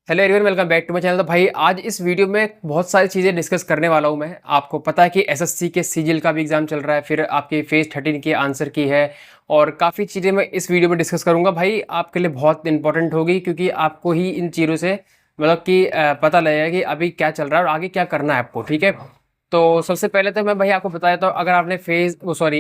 Hello everyone, welcome back to my channel. तो भाई आज इस वीडियो में बहुत सारी चीज़ें डिस्कस करने वाला हूँ मैं। आपको पता है कि एसएससी के सीजीएल का भी एग्जाम चल रहा है, फिर आपके फेज 13 की आंसर की है और काफ़ी चीज़ें मैं इस वीडियो में डिस्कस करूँगा। भाई आपके लिए बहुत इंपॉर्टेंट होगी क्योंकि आपको ही इन चीज़ों से मतलब कि पता लगेगा कि अभी क्या चल रहा है और आगे क्या करना है आपको। ठीक है, तो सबसे पहले तो मैं भाई आपको बता देता हूँ, अगर आपने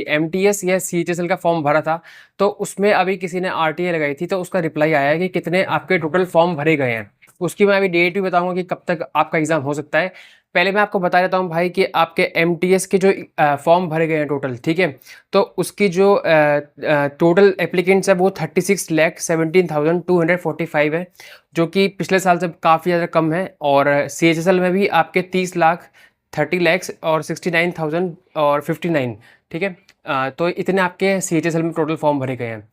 एमटीएस या सीएचएसएल का फॉर्म भरा था तो उसमें अभी किसी ने आरटीए लगाई थी तो उसका रिप्लाई आया है कि कितने आपके टोटल फॉर्म भरे गए हैं। उसकी मैं अभी डेट भी बताऊंगा कि कब तक आपका एग्जाम हो सकता है। पहले मैं आपको बता देता हूँ भाई कि आपके एमटीएस के जो फॉर्म भरे गए हैं टोटल, ठीक है, तो उसकी जो टोटल एप्लीकेंट्स है वो 36,17,245 है, जो कि पिछले साल से काफ़ी ज़्यादा कम है। और सीएचएसएल में भी आपके 30 लाख 30 लैक्स और 69,000 और 59, ठीक है। तो इतने आपके सीएचएसएल में टोटल फॉर्म भरे गए हैं।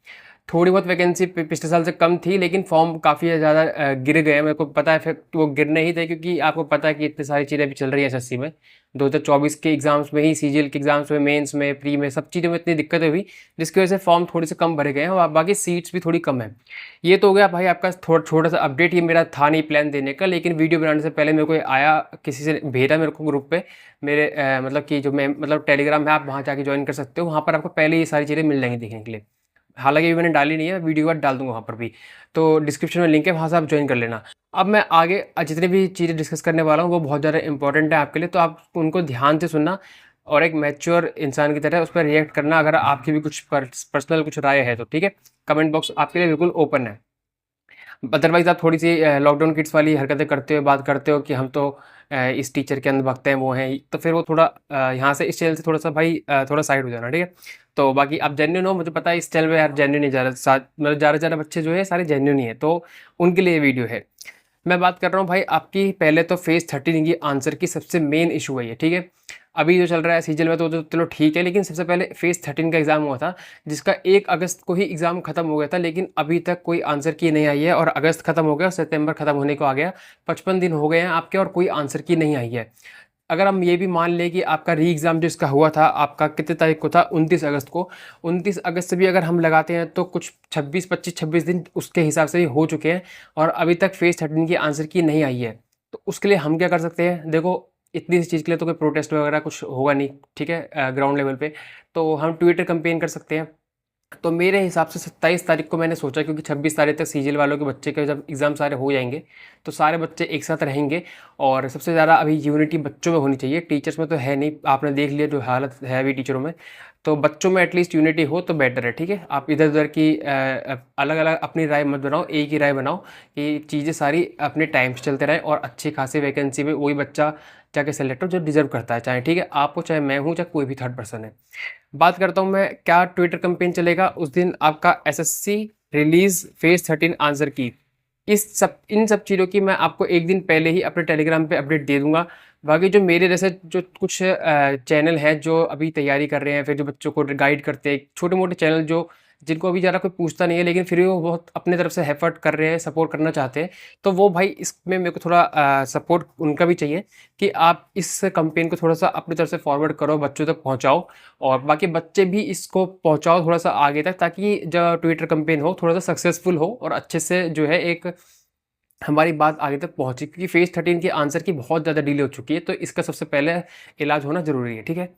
थोड़ी बहुत वैकेंसी पिछले साल से कम थी, लेकिन फॉर्म काफ़ी ज़्यादा गिर गए हैं। मेरे को पता है फिर वो गिरने ही थे, क्योंकि आपको पता है कि इतनी सारी चीज़ें भी चल रही है एसएससी में। 2024 के एग्जाम्स में ही, सीजीएल के एग्जाम्स में, मेंस में, प्री में, सब चीज़ों में इतनी दिक्कतें हुई जिसकी वजह से फॉर्म थोड़े से कम भरे गए हैं और बाकी सीट्स भी थोड़ी कम है। ये तो हो गया भाई आपका छोटा सा अपडेट। ये मेरा था नहीं प्लान देने का, लेकिन वीडियो बनाने से पहले मेरे को आया, किसी से भेजा मेरे को ग्रुप पे मेरे मतलब कि जो मैं मतलब टेलीग्राम है, आप वहाँ जाके ज्वाइन कर सकते हो। वहाँ पर आपको पहले ये सारी चीज़ें मिल जाएंगी देखने के लिए। हालांकि अभी मैंने डाली नहीं है, वीडियो के बाद डाल दूंगा वहाँ पर भी, तो डिस्क्रिप्शन में लिंक है, वहाँ से आप ज्वाइन कर लेना। अब मैं आगे जितनी भी चीज़ें डिस्कस करने वाला हूँ वो बहुत ज़्यादा इंपॉर्टेंट है आपके लिए, तो आप उनको ध्यान से सुनना और एक मैच्योर इंसान की तरह उस पर रिएक्ट करना। अगर आपकी भी कुछ पर्सनल कुछ राय है तो ठीक है, कमेंट बॉक्स आपके लिए बिल्कुल ओपन है। अदरवाइज आप थोड़ी सी लॉकडाउन किड्स वाली हरकतें करते हो, बात करते हो कि हम तो इस टीचर के अंदर भगते हैं, वो हैं, तो फिर वो थोड़ा यहाँ से इस चैनल से थोड़ा सा भाई थोड़ा साइड हो जाना, ठीक है। तो बाकी आप जेन्युइन हो, मुझे पता है इस चैनल में यार जेन्युइन ही मतलब ज़्यादा से ज़्यादा बच्चे जो है सारे जेन्युइन ही है, तो उनके लिए वीडियो है। मैं बात कर रहा हूँ भाई आपकी पहले तो फेज 13 की आंसर की। सबसे मेन इशू है ये, ठीक है। अभी जो चल रहा है सीजल में तो चलो ठीक है, लेकिन सबसे पहले फेज 13 का एग्जाम हुआ था, जिसका 1 अगस्त को ही एग्जाम खत्म हो गया था, लेकिन अभी तक कोई आंसर की नहीं आई है। और अगस्त खत्म हो गया, सितंबर खत्म होने को आ गया, 55 दिन हो गए हैं आपके और कोई आंसर की नहीं आई है। अगर हम ये भी मान लें कि आपका री एग्ज़ाम जो इसका हुआ था आपका कितने तारीख को था, 29 अगस्त को, 29 अगस्त से भी अगर हम लगाते हैं तो कुछ 26 दिन उसके हिसाब से ही हो चुके हैं और अभी तक फेज 13 की आंसर की नहीं आई है। तो उसके लिए हम क्या कर सकते हैं? देखो, इतनी सी चीज़ के लिए तो कोई प्रोटेस्ट वगैरह कुछ होगा नहीं, ठीक है, ग्राउंड लेवल पे। तो हम ट्विटर कैंपेन कर सकते हैं। तो मेरे हिसाब से 27 तारीख को मैंने सोचा, क्योंकि 26 तारीख तक सीजीएल वालों के बच्चे के जब एग्ज़ाम सारे हो जाएंगे तो सारे बच्चे एक साथ रहेंगे। और सबसे ज़्यादा अभी यूनिटी बच्चों में होनी चाहिए, टीचर्स में तो है नहीं, आपने देख लिया जो हालत है अभी टीचरों में। तो बच्चों में एटलीस्ट यूनिटी हो तो बेटर है, ठीक है। आप इधर उधर की अलग अलग अपनी राय मत बनाओ, एक ही राय बनाओ कि चीज़ें सारी अपने टाइम से चलते रहें और अच्छी खासी वैकेंसी में वही बच्चा जाके सेलेक्ट हो जो डिजर्व करता है, चाहे ठीक है आप हो, चाहे मैं हूँ, चाहे कोई भी थर्ड पर्सन है। बात करता हूँ मैं, क्या ट्विटर कैंपेन चलेगा उस दिन आपका एसएससी रिलीज फेज 13 आंसर की। इन सब चीज़ों की मैं आपको एक दिन पहले ही अपने टेलीग्राम पे अपडेट दे दूंगा। बाकी जो मेरे जैसे जो कुछ चैनल हैं जो अभी तैयारी कर रहे हैं, फिर जो बच्चों को गाइड करते हैं, छोटे मोटे चैनल जो जिनको अभी ज़्यादा कोई पूछता नहीं है, लेकिन फिर भी वो बहुत अपने तरफ से एफर्ट कर रहे हैं, सपोर्ट करना चाहते हैं, तो वो भाई इसमें मेरे को थोड़ा सपोर्ट उनका भी चाहिए कि आप इस कैंपेन को थोड़ा सा अपनी तरफ से फॉरवर्ड करो, बच्चों तक पहुंचाओ और बाकी बच्चे भी इसको पहुंचाओ थोड़ा सा आगे तक, ताकि जो ट्विटर कैंपेन हो थोड़ा सा सक्सेसफुल हो और अच्छे से जो है एक हमारी बात आगे तक पहुंची। क्योंकि फेज 13 की आंसर की बहुत ज़्यादा डिले हो चुकी है, तो इसका सबसे पहले इलाज होना ज़रूरी है, ठीक है।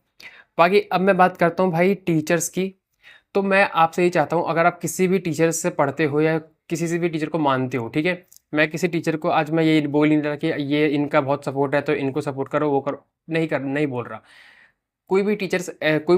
बाकी अब मैं बात करता हूँ भाई टीचर्स की। तो मैं आपसे ये चाहता हूँ, अगर आप किसी भी टीचर से पढ़ते हो या किसी से भी टीचर को मानते हो, ठीक है, मैं किसी टीचर को आज मैं ये बोल नहीं रहा कि ये इनका बहुत सपोर्ट है तो इनको सपोर्ट करो, वो करो, नहीं बोल रहा। कोई भी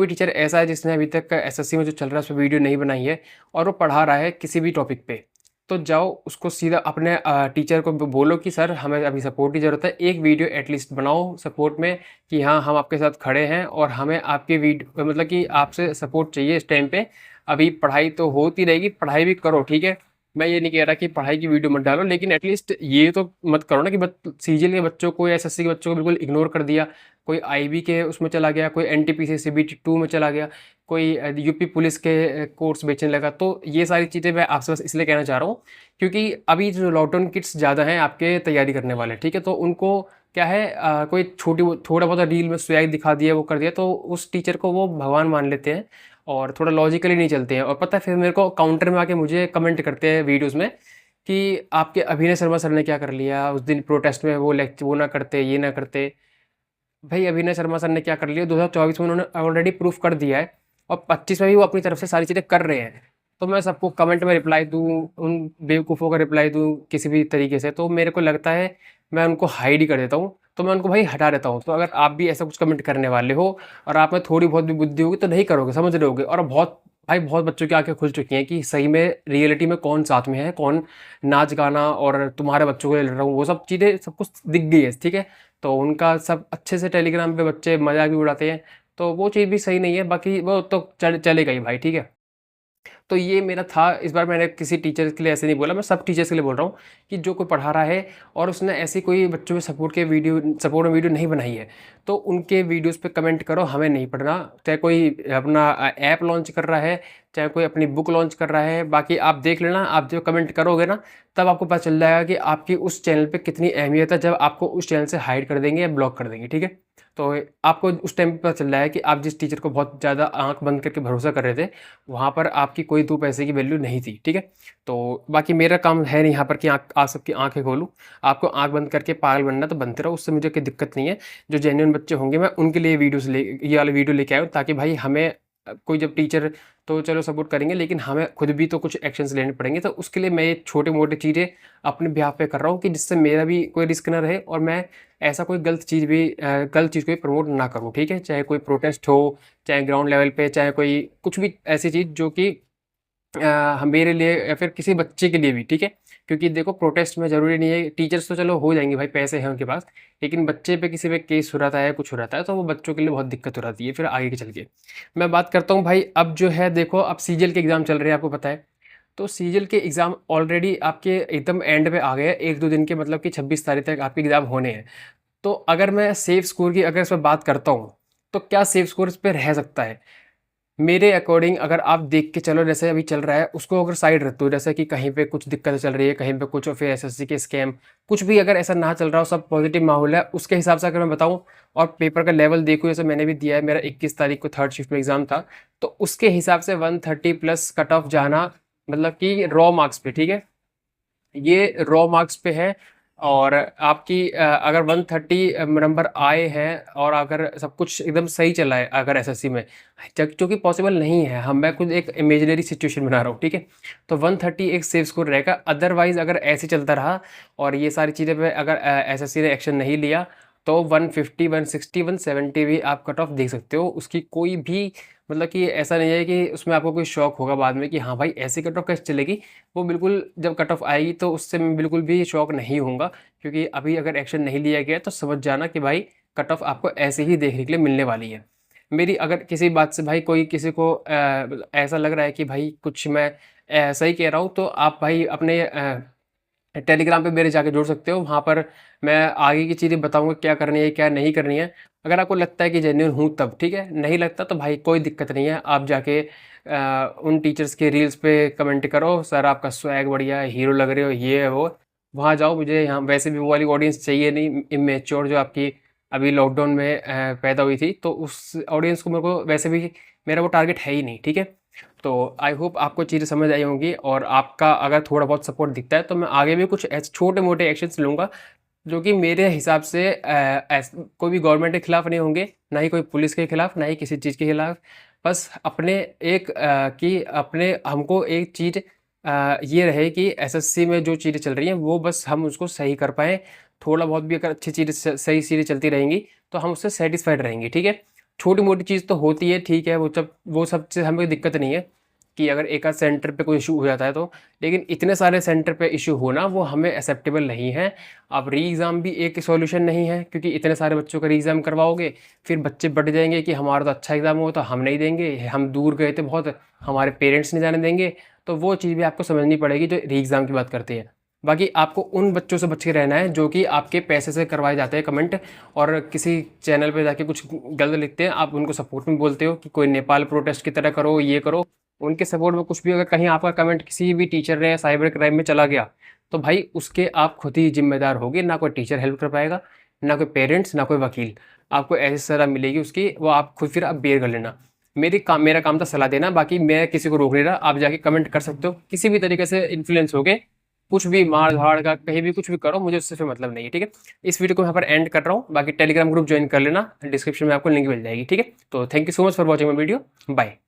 टीचर ऐसा है जिसने अभी तक एसएससी में जो चल रहा है उस पर वीडियो नहीं बनाई है और वो पढ़ा रहा है किसी भी टॉपिक पे, तो जाओ उसको सीधा अपने टीचर को बोलो कि सर हमें अभी सपोर्ट की ज़रूरत है, एक वीडियो एटलीस्ट बनाओ सपोर्ट में कि हाँ हम आपके साथ खड़े हैं और हमें आपके वीडियो मतलब कि आपसे सपोर्ट चाहिए इस टाइम पे। अभी पढ़ाई तो होती रहेगी, पढ़ाई भी करो, ठीक है। मैं ये नहीं कह रहा कि पढ़ाई की वीडियो मत डालो, लेकिन एटलीस्ट ये तो मत करो ना कि सीजीएल के बच्चों को या एसएससी के बच्चों को बिल्कुल इग्नोर कर दिया, कोई आईबी के उसमें चला गया, कोई एनटीपीसी सीबीटी 2 में चला गया, कोई यूपी पुलिस के कोर्स बेचने लगा। तो ये सारी चीज़ें मैं आपसे बस इसलिए कहना चाह रहा हूँ क्योंकि अभी जो लॉकडाउन किड्स ज़्यादा हैं आपके तैयारी करने वाले, ठीक है, तो उनको क्या है कोई थोड़ा बहुत रील में स्वैग दिखा दिया, वो कर दिया, तो उस टीचर को वो भगवान मान लेते हैं और थोड़ा लॉजिकली नहीं चलते हैं। और पता है फिर मेरे को काउंटर में आके मुझे कमेंट करते हैं वीडियोज़ में कि आपके अभिनय शर्मा सर ने क्या कर लिया उस दिन प्रोटेस्ट में, वो ना करते, ये ना करते। भाई अभिनय शर्मा सर ने क्या कर लिया 2024 में, उन्होंने ऑलरेडी प्रूफ कर दिया है, और 25 में भी वो अपनी तरफ से सारी चीज़ें कर रहे हैं। तो मैं सबको कमेंट में रिप्लाई दूँ, उन बेवकूफ़ों का रिप्लाई दूँ किसी भी तरीके से, तो मेरे को लगता है मैं उनको हाइड ही कर देता हूँ, तो मैं उनको भाई हटा देता हूँ। तो अगर आप भी ऐसा कुछ कमेंट करने वाले हो और आप में थोड़ी बहुत भी बुद्धि होगी तो नहीं करोगे, समझ रहे होगे। और बहुत भाई बहुत बच्चों की आंखें खुल चुकी हैं कि सही में रियलिटी में कौन साथ में है, कौन नाच गाना और तुम्हारे बच्चों को ले रहा हूँ, वो सब चीज़ें सब कुछ दिख गई है, ठीक है। तो उनका सब अच्छे से टेलीग्राम पे बच्चे मजाक भी उड़ाते हैं, तो वो चीज़ भी सही नहीं है। बाकी वो तो चलेगा ही भाई, ठीक है। तो ये मेरा था, इस बार मैंने किसी टीचर के लिए ऐसे नहीं बोला, मैं सब टीचर्स के लिए बोल रहा हूँ कि जो कोई पढ़ा रहा है और उसने ऐसी कोई बच्चों में सपोर्ट में वीडियो नहीं बनाई है, तो उनके वीडियोस पे कमेंट करो, हमें नहीं पढ़ना। चाहे कोई अपना ऐप लॉन्च कर रहा है, चाहे कोई अपनी बुक लॉन्च कर रहा है, बाकी आप देख लेना, आप जब कमेंट करोगे ना तब आपको पता चल जाएगा कि आपकी उस चैनल पे कितनी अहमियत है, जब आपको उस चैनल से हाइड कर देंगे या ब्लॉक कर देंगे, ठीक है। तो आपको उस टाइम पे पता चल रहा है कि आप जिस टीचर को बहुत ज़्यादा आंख बंद करके भरोसा कर रहे थे, वहाँ पर आपकी कोई 2 पैसे की वैल्यू नहीं थी, ठीक है। तो बाकी मेरा काम है नहीं यहाँ पर कि आप सबकी आँखें खोलूँ। आपको आँख बंद करके पागल बनना तो बनते रहो, उससे मुझे कोई दिक्कत नहीं है। जो जेन्युइन बच्चे होंगे मैं उनके लिए ये वाला वीडियो लेके आया हूँ, ताकि भाई हमें कोई जब टीचर तो चलो सपोर्ट करेंगे, लेकिन हमें खुद भी तो कुछ एक्शंस लेने पड़ेंगे। तो उसके लिए मैं ये छोटे-मोटे चीज़ें अपने बिहाफ़ पे कर रहा हूँ कि जिससे मेरा भी कोई रिस्क ना रहे और मैं ऐसा कोई गलत चीज़ को भी प्रमोट ना करूँ, ठीक है? चाहे कोई प्रोटेस्ट हो, चाहे ग्राउंड लेवल पे, चाहे कोई कुछ भी ऐसी चीज़ जो कि मेरे लिए या फिर किसी बच्चे के लिए भी, ठीक है? क्योंकि देखो प्रोटेस्ट में ज़रूरी नहीं है, टीचर्स तो चलो हो जाएँगे भाई, पैसे हैं उनके पास, लेकिन बच्चे पे किसी पे केस हो रहता है, कुछ हो रहता है, तो वो बच्चों के लिए बहुत दिक्कत हो जाती है फिर आगे के चल के। मैं बात करता हूँ भाई, अब जो है देखो, अब सीजीएल के एग्ज़ाम चल रहे हैं, आपको पता है। तो सीजीएल के एग्ज़ाम ऑलरेडी आपके एकदम एंड पे आ गए हैं, 1-2 दिन के, मतलब कि 26 तारीख तक आपके एग्ज़ाम होने हैं। तो अगर मैं सेफ स्कोर की अगर इसमें बात करता हूँ, तो क्या सेफ स्कोर इस पे रह सकता है? मेरे अकॉर्डिंग अगर आप देख के चलो, जैसे अभी चल रहा है, उसको अगर साइड रख दो, जैसे कि कहीं पे कुछ दिक्कतें चल रही है, कहीं पे कुछ, और फिर एसएससी के स्कैम, कुछ भी अगर ऐसा ना चल रहा हो, सब पॉजिटिव माहौल है, उसके हिसाब से अगर मैं बताऊँ और पेपर का लेवल देखूँ, जैसे मैंने भी दिया है, मेरा 21 तारीख को थर्ड शिफ्ट में एग्ज़ाम था, तो उसके हिसाब से 130 प्लस कट ऑफ जाना, मतलब कि रॉ मार्क्स पे, ठीक है? ये रॉ मार्क्स पे है। और आपकी अगर 130 नंबर आए हैं और अगर सब कुछ एकदम सही चला है अगर एसएससी में, जो कि पॉसिबल नहीं है, मैं खुद एक इमेजिनरी सिचुएशन बना रहा हूँ, ठीक है। तो 130 एक सेफ स्कोर रहेगा। अदरवाइज अगर ऐसे चलता रहा और ये सारी चीज़ें पे अगर एसएससी ने एक्शन नहीं लिया, तो 150, 160, 170 भी आप कट ऑफ देख सकते हो। उसकी कोई भी, मतलब कि ऐसा नहीं है कि उसमें आपको कोई शौक होगा बाद में कि हाँ भाई ऐसी कट ऑफ कैसे चलेगी। वो बिल्कुल जब कट ऑफ आएगी तो उससे मैं बिल्कुल भी शौक नहीं होऊंगा, क्योंकि अभी अगर एक्शन नहीं लिया गया तो समझ जाना कि भाई कट ऑफ आपको ऐसे ही देखने के लिए मिलने वाली है। मेरी अगर किसी बात से भाई कोई किसी को ऐसा लग रहा है कि भाई कुछ मैं सही कह रहा हूँ, तो आप भाई अपने टेलीग्राम पे मेरे जाके जुड़ सकते हो। वहाँ पर मैं आगे की चीज़ें बताऊँगा, क्या करनी है क्या नहीं करनी है। अगर आपको लगता है कि जेन्युइन हूँ तब ठीक है, नहीं लगता तो भाई कोई दिक्कत नहीं है। आप जाके उन टीचर्स के रील्स पे कमेंट करो, सर आपका स्वैग बढ़िया है, हीरो लग रहे हो, ये है वो। वहाँ जाओ, मुझे यहाँ वैसे भी वो वाली ऑडियंस चाहिए नहीं, इमेच्योर जो आपकी अभी लॉकडाउन में पैदा हुई थी, तो उस ऑडियंस को मेरे को वैसे भी, मेरा वो टारगेट है ही नहीं, ठीक है। तो आई होप आपको चीज़ें समझ आई होंगी, और आपका अगर थोड़ा बहुत सपोर्ट दिखता है तो मैं आगे भी कुछ ऐसे छोटे मोटे एक्शंस लूँगा, जो कि मेरे हिसाब से कोई भी गवर्नमेंट के खिलाफ नहीं होंगे, ना ही कोई पुलिस के खिलाफ, ना ही किसी चीज़ के खिलाफ। बस अपने एक कि अपने हमको एक चीज़ ये रहे कि एसएससी में जो चीज़ें चल रही हैं वो बस हम उसको सही कर पाएँ। थोड़ा बहुत भी अगर अच्छी चीज़ें सही चीज़ें चलती रहेंगी तो हम उससे सेटिस्फाइड रहेंगे, ठीक है। छोटी मोटी चीज़ तो होती है, ठीक है, वो सब से हमें दिक्कत नहीं है कि अगर एक आध सेंटर पे कोई इशू हो जाता है तो, लेकिन इतने सारे सेंटर पे इशू होना वो हमें एक्सेप्टेबल नहीं है। अब री एग्ज़ाम भी एक सॉल्यूशन नहीं है, क्योंकि इतने सारे बच्चों का री एग्ज़ाम करवाओगे, फिर बच्चे बढ़ जाएंगे कि हमारा तो अच्छा एग्ज़ाम हो तो हम नहीं देंगे, हम दूर गए थे बहुत, हमारे पेरेंट्स नहीं जाने देंगे। तो वो चीज़ भी आपको समझनी पड़ेगी जो री एग्ज़ाम की बात करते हैं। बाकी आपको उन बच्चों से बच के रहना है जो कि आपके पैसे से करवाए जाते हैं कमेंट, और किसी चैनल पे जाके कुछ गलत लिखते हैं, आप उनको सपोर्ट में बोलते हो कि कोई नेपाल प्रोटेस्ट की तरह करो, ये करो। उनके सपोर्ट में कुछ भी अगर कहीं आपका कमेंट किसी भी टीचर ने साइबर क्राइम में चला गया, तो भाई उसके आप खुद ही जिम्मेदार होगे। ना कोई टीचर हेल्प कर पाएगा, ना कोई पेरेंट्स, ना कोई वकील। आपको ऐसी सज़ा मिलेगी उसकी, वो आप खुद फिर आप बेयर कर लेना। मेरा काम था सलाह देना, बाकी मैं किसी को रोक नहीं रहा। आप जाके कमेंट कर सकते हो, किसी भी तरीके से इन्फ्लुएंस होगे कुछ भी मार धाड़ का कहीं भी कुछ भी करो, मुझे उससे फिर मतलब नहीं है, ठीक है। इस वीडियो को यहाँ पर एंड कर रहा हूँ, बाकी टेलीग्राम ग्रुप ज्वाइन कर लेना, डिस्क्रिप्शन में आपको लिंक मिल जाएगी, ठीक है। तो thank you so much for watching my video, bye.